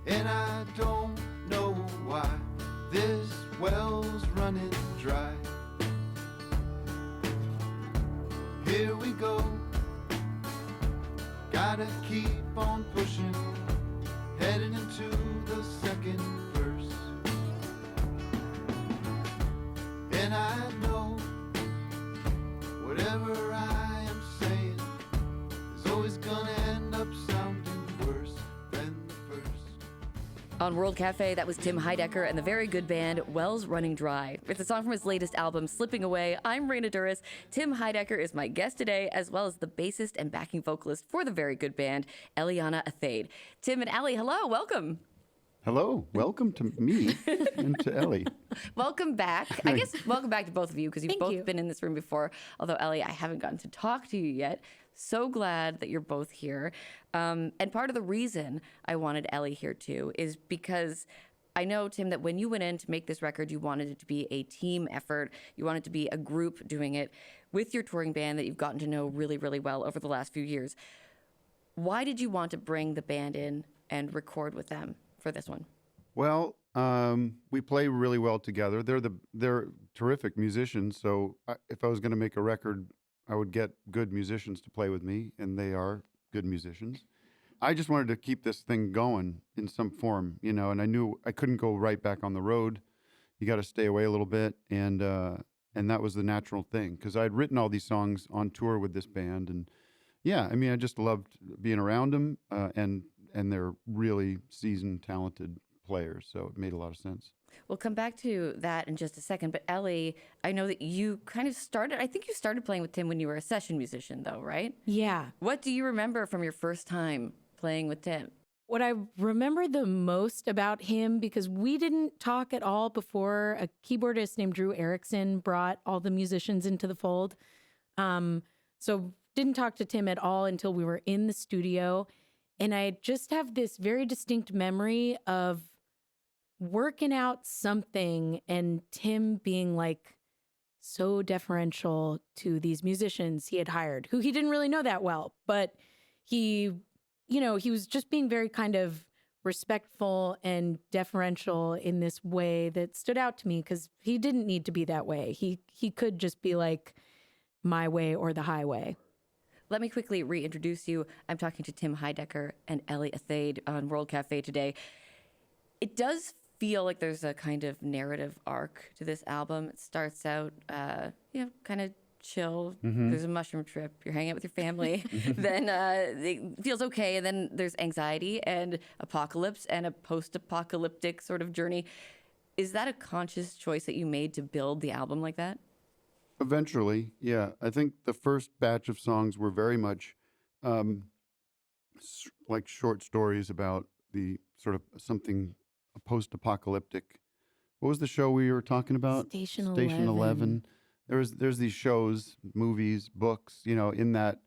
And I don't know why this well's running dry. Here we go, gotta keep on pushing, heading into the second verse. And I know whatever I am saying is always gonna end up sounding worse than the first. On World Cafe, that was Tim Heidecker and the very good band Wells Running Dry. It's a song from his latest album, Slipping Away. I'm Raina Douris. Tim Heidecker is my guest today, as well as the bassist and backing vocalist for the very good band, Eliana Athayde. Tim and Ellie, hello, welcome. Hello, welcome to me and to Ellie. Welcome back. I guess welcome back to both of you because you've both been in this room before. Although, Ellie, I haven't gotten to talk to you yet. So glad that you're both here. And part of the reason I wanted Ellie here too is because I know, Tim, that when you went in to make this record, you wanted it to be a team effort. You wanted it to be a group doing it with your touring band that you've gotten to know really, really well over the last few years. Why did you want to bring the band in and record with them for this one? Well, we play really well together. They're terrific musicians. So if I was going to make a record, I would get good musicians to play with me, and they are good musicians. I just wanted to keep this thing going in some form, you know, and I knew I couldn't go right back on the road. You got to stay away a little bit, and that was the natural thing because I had written all these songs on tour with this band, and yeah, I mean, I just loved being around them, and they're really seasoned, talented players, so it made a lot of sense. We'll come back to that in just a second, but Ellie, I know that you kind of started, I think you started playing with Tim when you were a session musician though, right? Yeah. What do you remember from your first time playing with Tim? What I remember the most about him, because we didn't talk at all before a keyboardist named Drew Erickson brought all the musicians into the fold. So didn't talk to Tim at all until we were in the studio. And I just have this very distinct memory of working out something and Tim being like so deferential to these musicians he had hired, who he didn't really know that well, but he was just being very kind of respectful and deferential in this way that stood out to me because he didn't need to be that way. He could just be like my way or the highway. Let me quickly reintroduce you. I'm talking to Tim Heidecker and Ellie Athayde on World Cafe today. It does feel like there's a kind of narrative arc to this album. It starts out, kind of chill. Mm-hmm. There's a mushroom trip. You're hanging out with your family. Then it feels okay. And then there's anxiety and apocalypse and a post-apocalyptic sort of journey. Is that a conscious choice that you made to build the album like that? Eventually, yeah. I think the first batch of songs were very much like short stories about the sort of something post-apocalyptic. What was the show we were talking about? Station 11. There's these shows, movies, books, you know, in that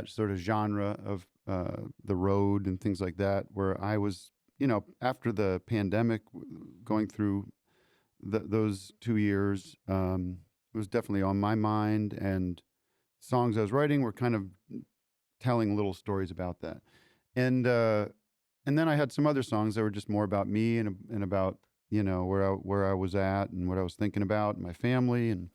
sort of genre of the road and things like that, where I was, you know, after the pandemic, going through those 2 years, it was definitely on my mind, and songs I was writing were kind of telling little stories about that. And then I had some other songs that were just more about me and about, you know, where I was at and what I was thinking about, and my family, and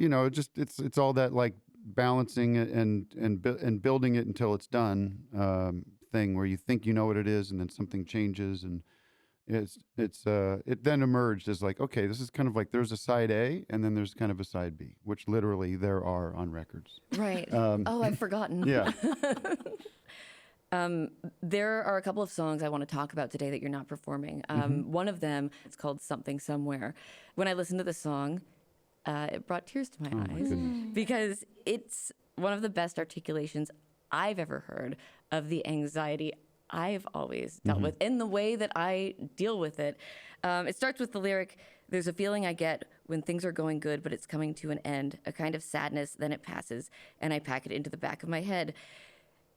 you know, it's all that like balancing it and building it until it's done thing where you think you know what it is and then something changes, and it then emerged as like, okay, this is kind of like there's a side A and then there's kind of a side B, which literally there are on records. Right. I've forgotten. Yeah. There are a couple of songs I want to talk about today that you're not performing. One of them, it's called Something Somewhere. When I listened to the song, it brought tears to my eyes because it's one of the best articulations I've ever heard of the anxiety I've always dealt with in the way that I deal with it. It starts with the lyric, "There's a feeling I get when things are going good, but it's coming to an end, a kind of sadness, then it passes, and I pack it into the back of my head."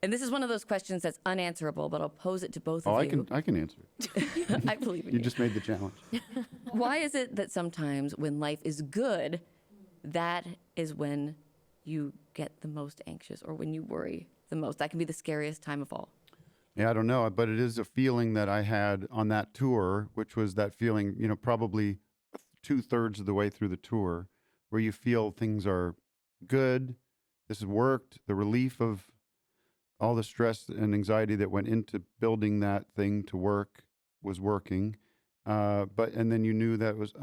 And this is one of those questions that's unanswerable, but I'll pose it to both of you. I can answer it. I believe in you. You just made the challenge. Why is it that sometimes when life is good, that is when you get the most anxious or when you worry the most? That can be the scariest time of all. Yeah, I don't know, but it is a feeling that I had on that tour, which was that feeling, probably 2/3 of the way through the tour, where you feel things are good. This has worked. The relief of all the stress and anxiety that went into building that thing to work was working. And then you knew that was,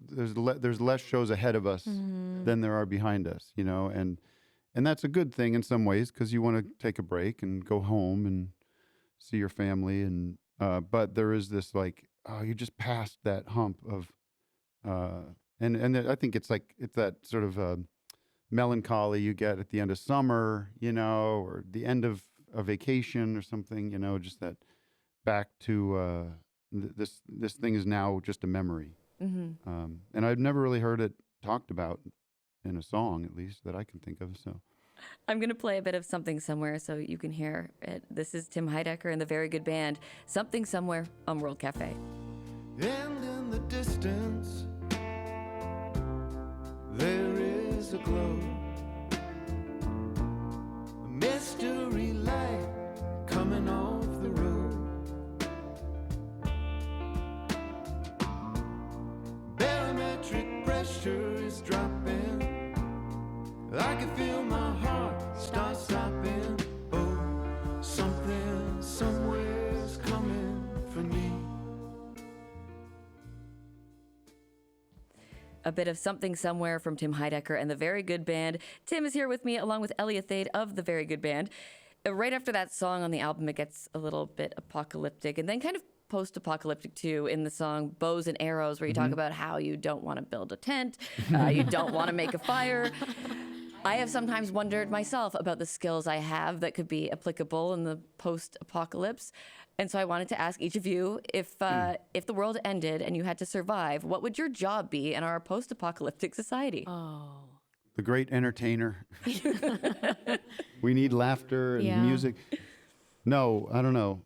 there's less shows ahead of us than there are behind us, and that's a good thing in some ways because you want to take a break and go home and see your family. And but there is this you just passed that hump of, and I think it's that sort of melancholy you get at the end of summer, or the end of a vacation or something, just that back to this thing is now just a memory. And I've never really heard it talked about in a song, at least that I can think of. So I'm going to play a bit of Something Somewhere so you can hear it. This is Tim Heidecker and the Very Good Band, Something Somewhere on World Cafe. And in the distance, there is a glow, a mystery light coming off the road. Barometric pressure is dropping. I can feel my heart start stopping. Oh, something somewhere's coming for me. A bit of Something Somewhere from Tim Heidecker and the Very Good Band. Tim is here with me along with Eliana Athayde of the Very Good Band. Right after that song on the album, it gets a little bit apocalyptic and then kind of post-apocalyptic too in the song Bows and Arrows, where you talk about how you don't want to build a tent, you don't want to make a fire. I have sometimes wondered myself about the skills I have that could be applicable in the post-apocalypse. And so I wanted to ask each of you, if the world ended and you had to survive, what would your job be in our post-apocalyptic society? Oh. the great entertainer. We need laughter and music. No, I don't know.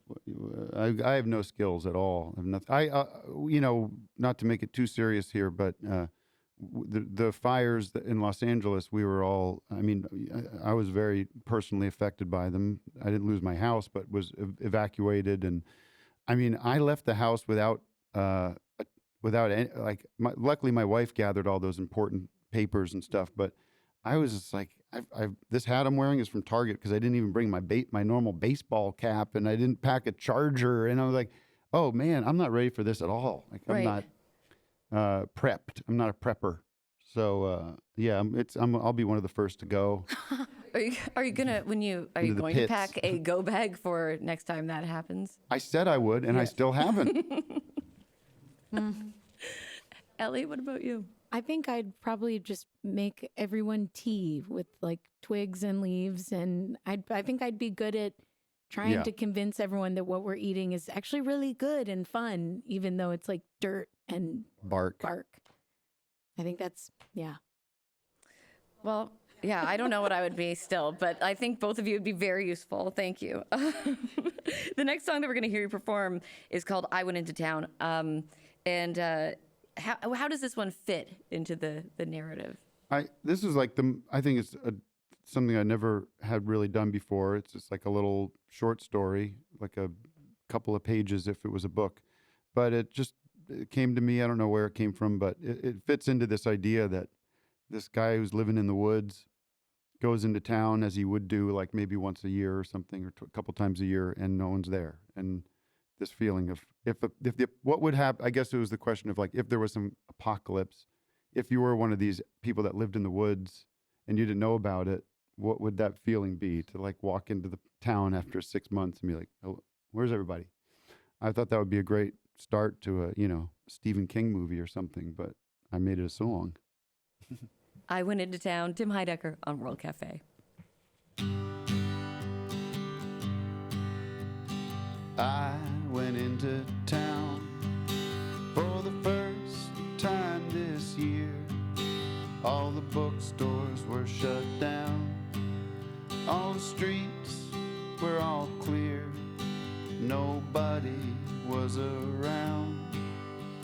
I have no skills at all. I have nothing. Not to make it too serious here, but the fires in Los Angeles, we were all, I was very personally affected by them. I didn't lose my house, but was evacuated. And I left the house without any, luckily my wife gathered all those important papers and stuff, but I was just like, this hat I'm wearing is from Target because I didn't even bring my normal baseball cap, and I didn't pack a charger, and I was like, oh man, I'm not ready for this at all. I'm not prepped. I'm not a prepper. So I'll be one of the first to go. Are you going to pack a go bag for next time that happens? I said I would, and I still haven't. Ellie, what about you? I think I'd probably just make everyone tea with like twigs and leaves, and I think I'd be good at trying to convince everyone that what we're eating is actually really good and fun, even though it's like dirt and bark. I think that's Well, yeah, I don't know what I would be still, but I think both of you would be very useful. Thank you. The next song that we're going to hear you perform is called "I Went Into Town," How does this one fit into the narrative? This is like I think it's something I never had really done before. It's just like a little short story, like a couple of pages if it was a book. But it came to me. I don't know where it came from, but it fits into this idea that this guy who's living in the woods goes into town as he would do, like maybe once a year or something, or a couple times a year, and no one's there. And this feeling of what would happen. I guess it was the question of like, if there was some apocalypse, if you were one of these people that lived in the woods and you didn't know about it, what would that feeling be to like walk into the town after 6 months and be like, oh, where's everybody? I thought that would be a great start to a Stephen King movie or something, but I made it a song. I Went Into Town, Tim Heidecker on World Cafe. I went into town for the first time this year. All the bookstores were shut down. All the streets were all clear. Nobody was around.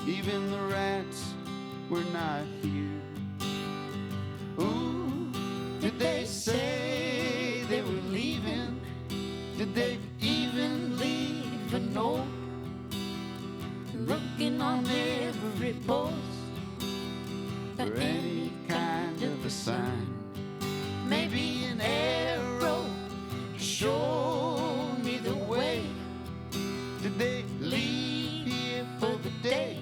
Even the rats were not here. Ooh, did they say they were leaving? Did they even leave a note? Looking on every post for any kind of a sign. Maybe an arrow to show me the way. Did they leave here for the day?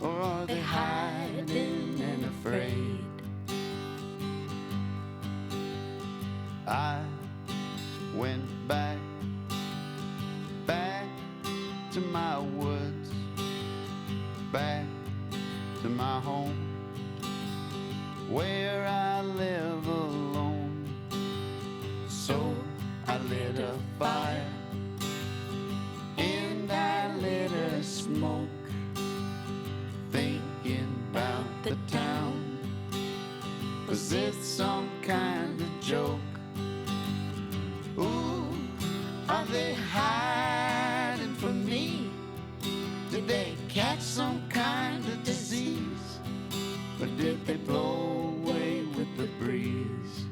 Or are they hiding and afraid? I went back to my woods, back to my home, where I live alone. So I lit a fire and I let her smoke, thinking about the town. Was this some kind of joke? Ooh, are they hiding from me? Did they catch some kind of disease? Or did they blow away with the breeze?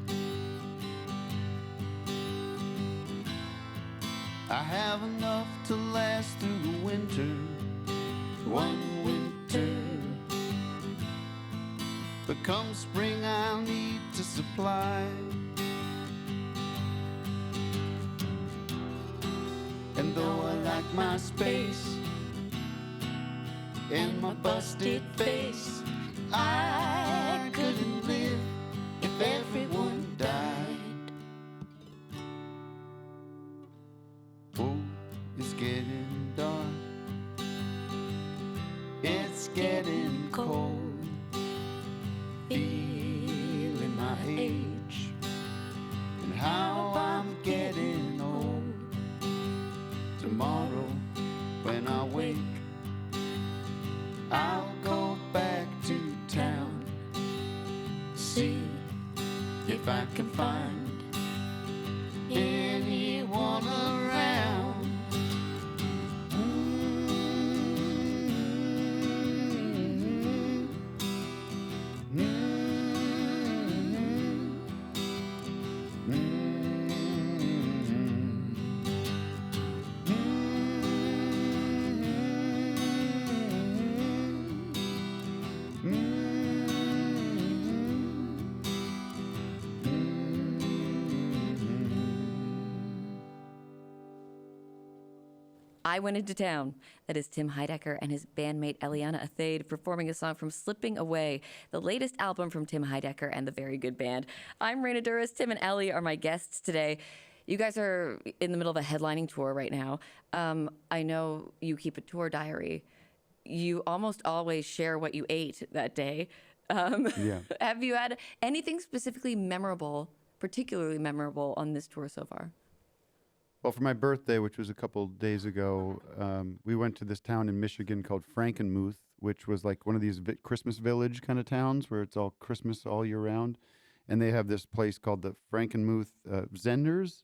I have enough to last through the winter, one winter. But come spring I'll need to supply. And though I like my space and my busted face, I couldn't live if everyone died. Oh, it's getting dark, it's getting cold, feeling my age and how I'm getting old. Tomorrow, when I wake, I'll go back to town, see if I can find anyone around. I Went Into Town. That is Tim Heidecker and his bandmate Eliana Athayde performing a song from Slipping Away, the latest album from Tim Heidecker and the Very Good Band. I'm Raina Douris. Tim and Ellie are my guests today. You guys are in the middle of a headlining tour right now. I know you keep a tour diary. You almost always share what you ate that day. Yeah. Have you had anything specifically memorable, particularly memorable on this tour so far? Well, for my birthday, which was a couple days ago, we went to this town in Michigan called Frankenmuth, which was like one of these Christmas village kind of towns where it's all Christmas all year round. And they have this place called the Frankenmuth Zender's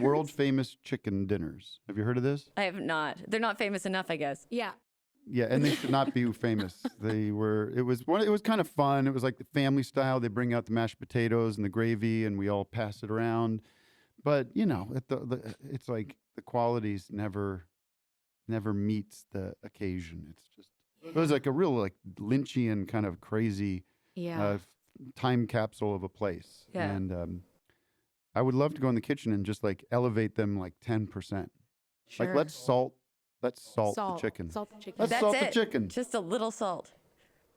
world famous chicken dinners. Have you heard of this? I have not. They're not famous enough, I guess. Yeah. Yeah, and they should not be famous. It was kind of fun. It was like the family style. They bring out the mashed potatoes and the gravy, and we all pass it around. But you know, it's like the qualities never meets the occasion. It's just it was like a real like Lynchian kind of crazy time capsule of a place. Yeah. And I would love to go in the kitchen and just like elevate them like 10%. Sure. Like let's salt the chicken. Salt the chicken. Let's That's salt it. the chicken. Just a little salt.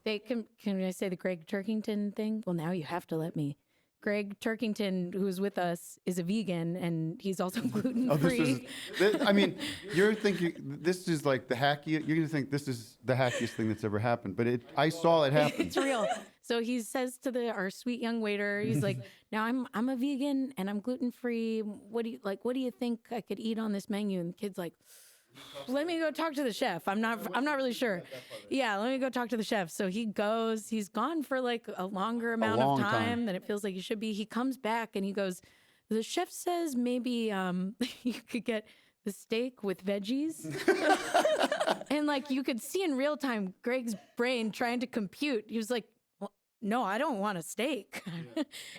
They can I say the Greg Turkington thing? Well, now you have to let me. Greg Turkington, who's with us, is a vegan, and he's also gluten-free. I mean, you're thinking this is like the hacky. You're going to think this is the hackiest thing that's ever happened, but I saw it happen. It's real. So he says to our sweet young waiter, he's like, "Now I'm a vegan and I'm gluten-free. What do you think I could eat on this menu?" And the kid's like, "Let me go talk to the chef. I'm not really sure." Yeah, let me go talk to the chef. So he goes. He's gone for like a longer amount of time than it feels like he should be. He comes back and he goes, "The chef says maybe you could get the steak with veggies." And like you could see in real time Greg's brain trying to compute. He was like, "Well, no, I don't want a steak."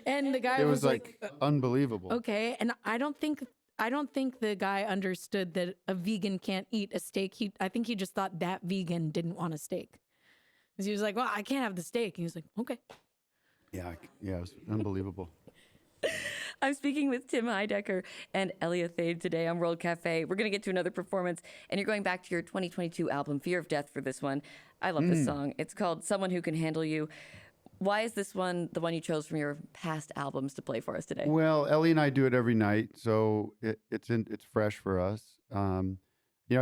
And the guy It was like unbelievable. "Okay." And I don't think I don't think the guy understood that a vegan can't eat a steak. I think he just thought that vegan didn't want a steak. Because he was like, well, I can't have the steak. And he was like, okay. Yeah, it was unbelievable. I'm speaking with Tim Heidecker and Eliana Athayde today on World Cafe. We're going to get to another performance, and you're going back to your 2022 album, Fear of Death, for this one. I love this song. It's called Someone Who Can Handle You. Why is this one the one you chose from your past albums to play for us today? Well, Ellie and I do it every night, so it's fresh for us. I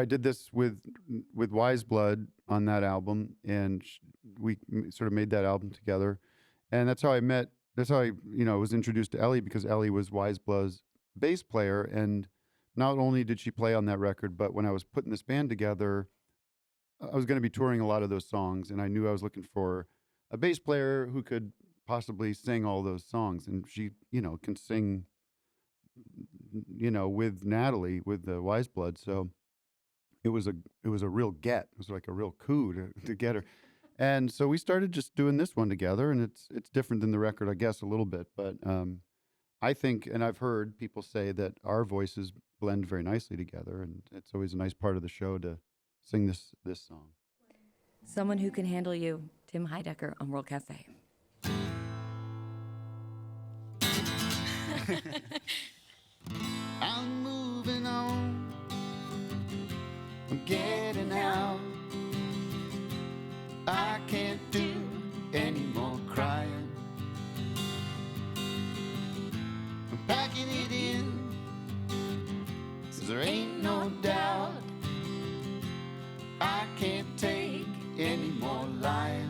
did this with Wise Blood on that album, and we sort of made that album together, and that's how I met. That's how I was introduced to Ellie, because Ellie was Wise Blood's bass player, and not only did she play on that record, but when I was putting this band together, I was going to be touring a lot of those songs, and I knew I was looking for a bass player who could possibly sing all those songs, and she, can sing, with Natalie, with the Wise Blood. So it was a real get. It was like a real coup to get her. And so we started just doing this one together, and it's different than the record, I guess, a little bit. But I think, and I've heard people say that our voices blend very nicely together, and it's always a nice part of the show to sing this song. Someone Who Can Handle You, Tim Heidecker on World Cafe. I'm moving on, I'm getting out. I can't do any more crying. I'm packing it in, 'cause there ain't no doubt I can't take any more lying.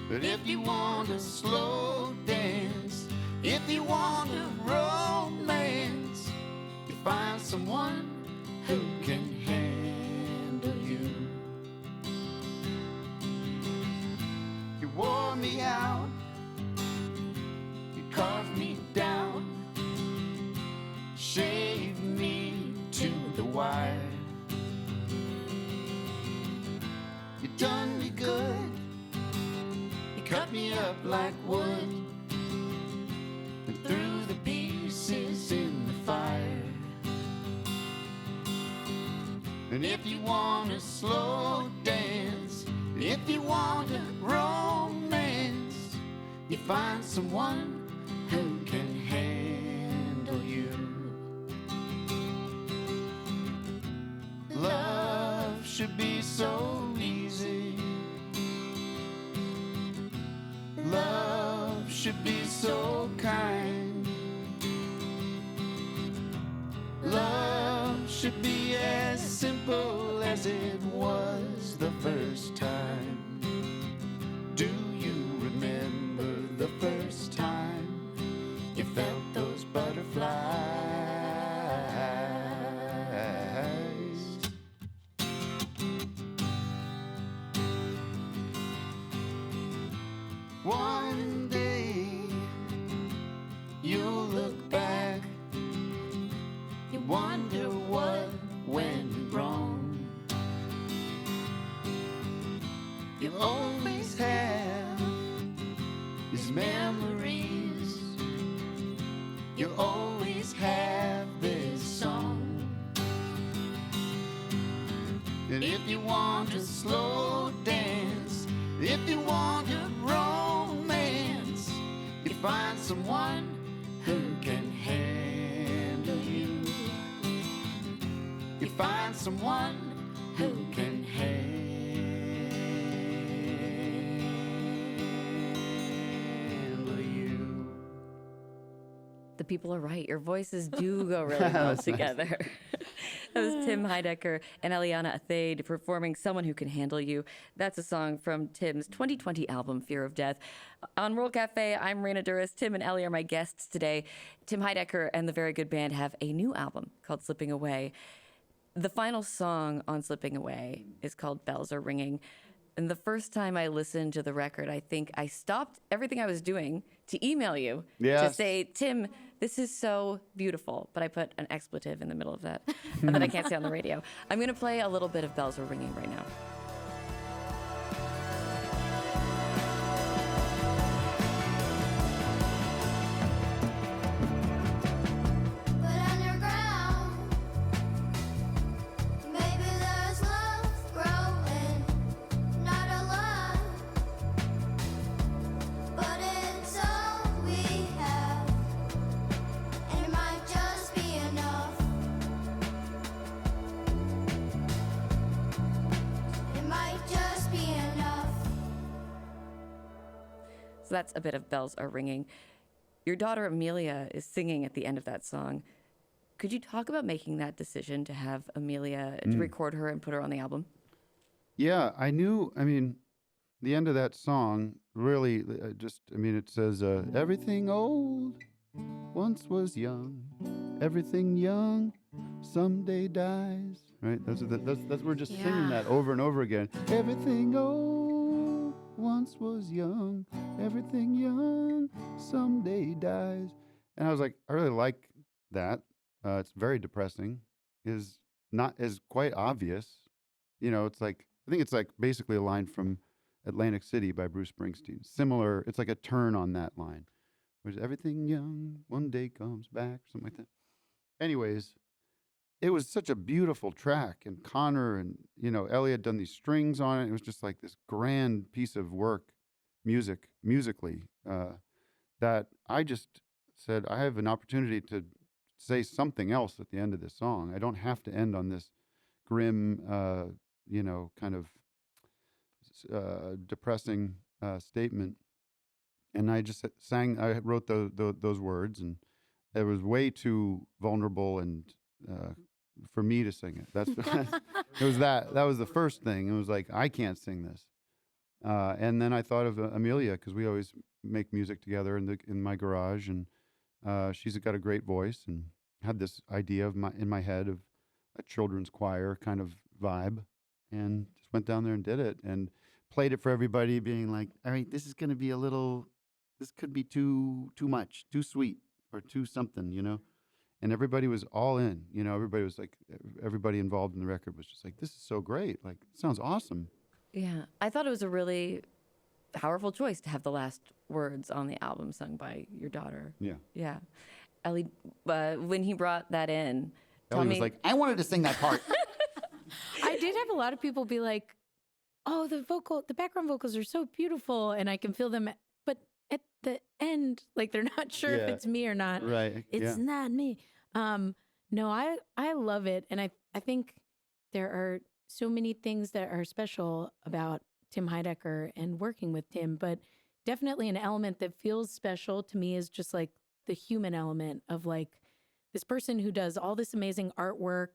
But if you want a slow dance, if you want a romance, you find someone who can handle you. You wore me out, you carved me down, shaved me to the wire. You done me good, you cut me up like wood, and threw the pieces in the fire. And if you want a slow dance, if you want a romance, you find someone who can handle you. Love should be so easy. Love should be so kind. Love should be as simple as it was the first time. Do you remember the first time you felt those butterflies? One day you'll look back, you wonder what went wrong. You'll always have these memories, you'll always have this song. And if you want a slow dance, if you want a romance, you find someone who can handle you. You find someone who can handle you. The people are right. Your voices do go really well together. That was Tim Heidecker and Eliana Athayde performing Someone Who Can Handle You. That's a song from Tim's 2020 album, Fear of Death. On World Cafe, I'm Raina Douris. Tim and Ellie are my guests today. Tim Heidecker and the Very Good Band have a new album called Slipping Away. The final song on Slipping Away is called Bells Are Ringing. And the first time I listened to the record, I think I stopped everything I was doing to email you to say, Tim, this is so beautiful. But I put an expletive in the middle of that that I can't say on the radio. I'm going to play a little bit of Bells Are Ringing right now. that's A Bit of Bells Are Ringing. Your daughter Amelia is singing at the end of that song. Could you talk about making that decision to have Amelia, to record her and put her on the album? Yeah, I knew, the end of that song really it says, everything old once was young, everything young someday dies. Right? That's we're just singing that over and over again. Everything old once was young, everything young someday dies. And I was like, I really like that. It's very depressing. Is quite obvious. It's like, I think it's like basically a line from Atlantic City by Bruce Springsteen. Similar, it's like a turn on that line. Where's everything young one day comes back, something like that. Anyways, it was such a beautiful track, and Connor and Ellie had done these strings on it. It was just like this grand piece of work, musically, that I just said, I have an opportunity to say something else at the end of this song. I don't have to end on this grim, kind of depressing statement. And I just sang. I wrote those words, and it was way too vulnerable and for me to sing it. That's it was that was the first thing. It was like, I can't sing this. And then I thought of Amelia, because we always make music together in my garage, and she's got a great voice, and had this idea in my head of a children's choir kind of vibe, and just went down there and did it and played it for everybody, being like, all right, this is going to be this could be too much, too sweet, or too something, And everybody was all in, everybody was like, everybody involved in the record was just like, this is so great. Like, it sounds awesome. Yeah. I thought it was a really powerful choice to have the last words on the album sung by your daughter. Yeah. Yeah. Ellie, when he brought that in, Ellie was like, I wanted to sing that part. I did have a lot of people be like, oh, the background vocals are so beautiful, and I can feel them, but at the end, like, they're not sure if it's me or not. Right. It's not me. No, I love it. And I think there are so many things that are special about Tim Heidecker and working with Tim, but definitely an element that feels special to me is just like the human element of like this person who does all this amazing artwork,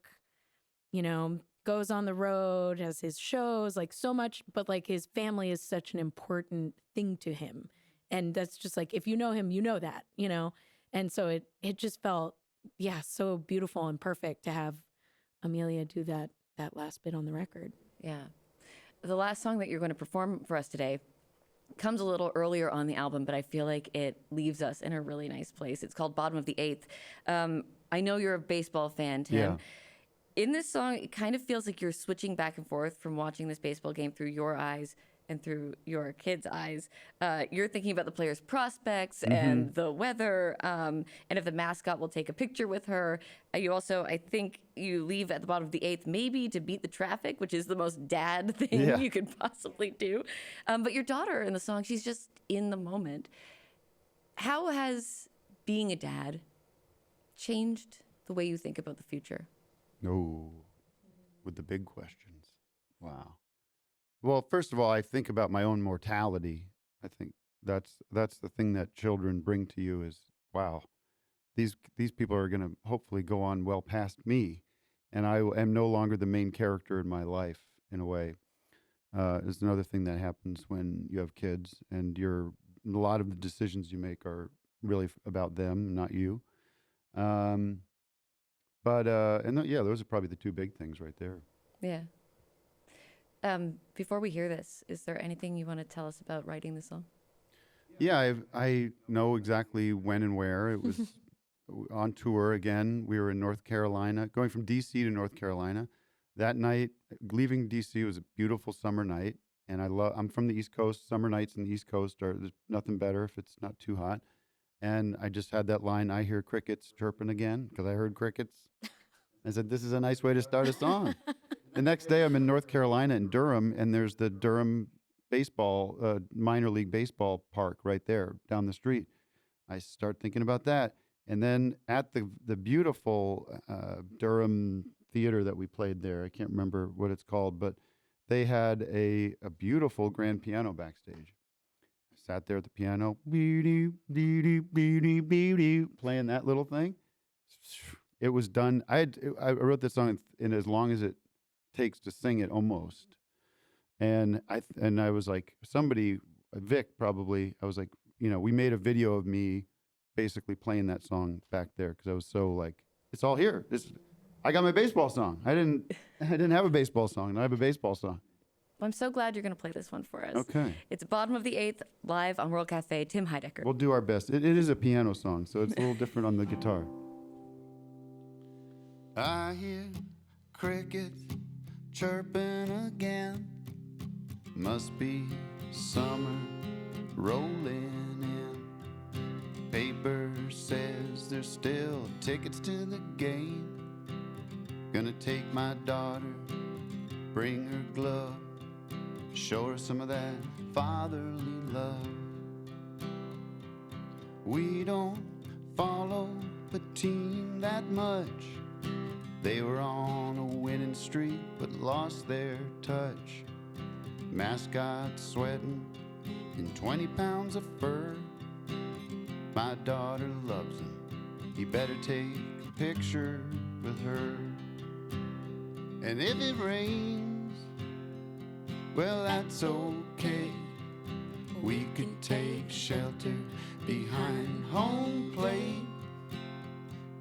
goes on the road, has his shows, like so much, but like his family is such an important thing to him. And that's just like, if you know him, you know that, And so it just felt, so beautiful and perfect to have Amelia do that last bit on the record. Yeah. The last song that you're going to perform for us today comes a little earlier on the album, but I feel like it leaves us in a really nice place. It's called Bottom of the Eighth. I know you're a baseball fan, Tim. Yeah. In this song, it kind of feels like you're switching back and forth from watching this baseball game through your eyes and through your kids' eyes. You're thinking about the players' prospects and the weather, and if the mascot will take a picture with her. You also, I think, you leave at the bottom of the eighth maybe to beat the traffic, which is the most dad thing you could possibly do. But your daughter in the song, she's just in the moment. How has being a dad changed the way you think about the future? No, with the big questions. Wow. Well, first of all, I think about my own mortality. I think that's the thing that children bring to you is, wow, these people are going to hopefully go on well past me, and I am no longer the main character in my life, in a way. Is another thing that happens when you have kids, and a lot of the decisions you make are really about them, not you. Those are probably the two big things right there. Yeah. Before we hear this, is there anything you want to tell us about writing the song? Yeah, I know exactly when and where. It was on tour again. We were in North Carolina, going from D.C. to North Carolina. That night, leaving D.C. was a beautiful summer night, and I'm from the East Coast. Summer nights in the East Coast there's nothing better if it's not too hot. And I just had that line, I hear crickets chirping again, because I heard crickets. I said, this is a nice way to start a song. The next day, I'm in North Carolina in Durham, and there's the Durham baseball, minor league baseball park right there down the street. I start thinking about that. And then at the beautiful Durham theater that we played there, I can't remember what it's called, but they had a beautiful grand piano backstage. I sat there at the piano, playing that little thing. It was done. I wrote this song in as long as it takes to sing it, almost. And I was like, somebody, Vic probably, I was like, we made a video of me basically playing that song back there because I was so like, it's all here. I got my baseball song. I didn't have a baseball song, and I have a baseball song. Well, I'm so glad you're going to play this one for us. Okay. It's Bottom of the Eighth, live on World Cafe, Tim Heidecker. We'll do our best. It is a piano song, so it's a little different on the guitar. I hear crickets chirping again. Must be summer rolling in. Paper says there's still tickets to the game. Gonna take my daughter, bring her glove, show her some of that fatherly love. We don't follow the team that much. They were on a winning streak but lost their touch. Mascot sweating in 20 pounds of fur. My daughter loves him. You better take a picture with her. And if it rains, well, that's okay. We could take shelter behind home plate.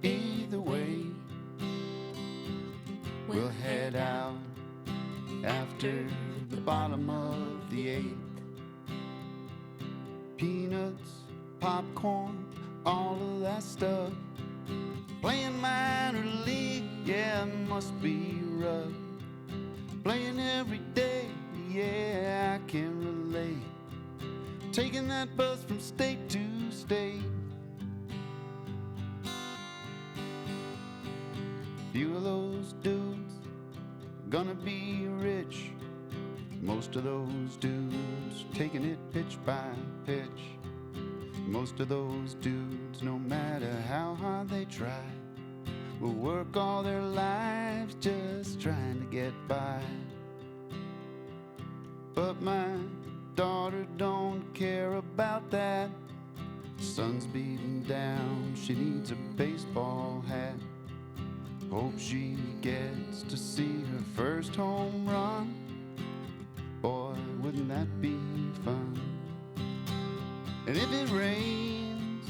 Either way, we'll head out after the bottom of the eighth. Peanuts, popcorn, all of that stuff. Playing minor league, yeah, must be rough. Playing every day, yeah, I can relate. Taking that bus from state to state. Few of those dudes gonna be rich. Most of those dudes taking it pitch by pitch. Most of those dudes, no matter how hard they try, will work all their lives just trying to get by. But my daughter don't care about that. Sun's beating down, she needs a baseball hat. Hope she gets to see her first home run. Boy, wouldn't that be fun? And if it rains,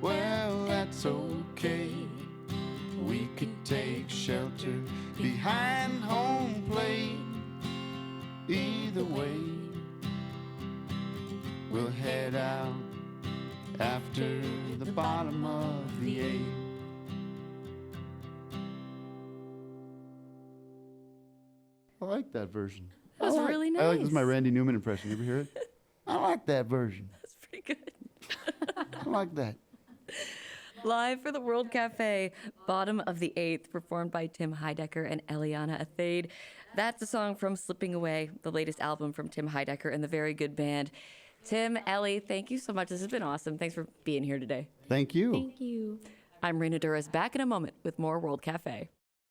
well, that's okay. We could take shelter behind home plate. Either way, we'll head out after the bottom of the eighth. I like that version. That was really nice. I like this is my Randy Newman impression. You ever hear it? I like that version. That's pretty good. I like that. Live for the World Cafe, Bottom of the Eighth, performed by Tim Heidecker and Eliana Athayde. That's a song from Slipping Away, the latest album from Tim Heidecker and the Very Good Band. Tim, Ellie, thank you so much. This has been awesome. Thanks for being here today. Thank you. Thank you. I'm Raina Douris, back in a moment with more World Cafe.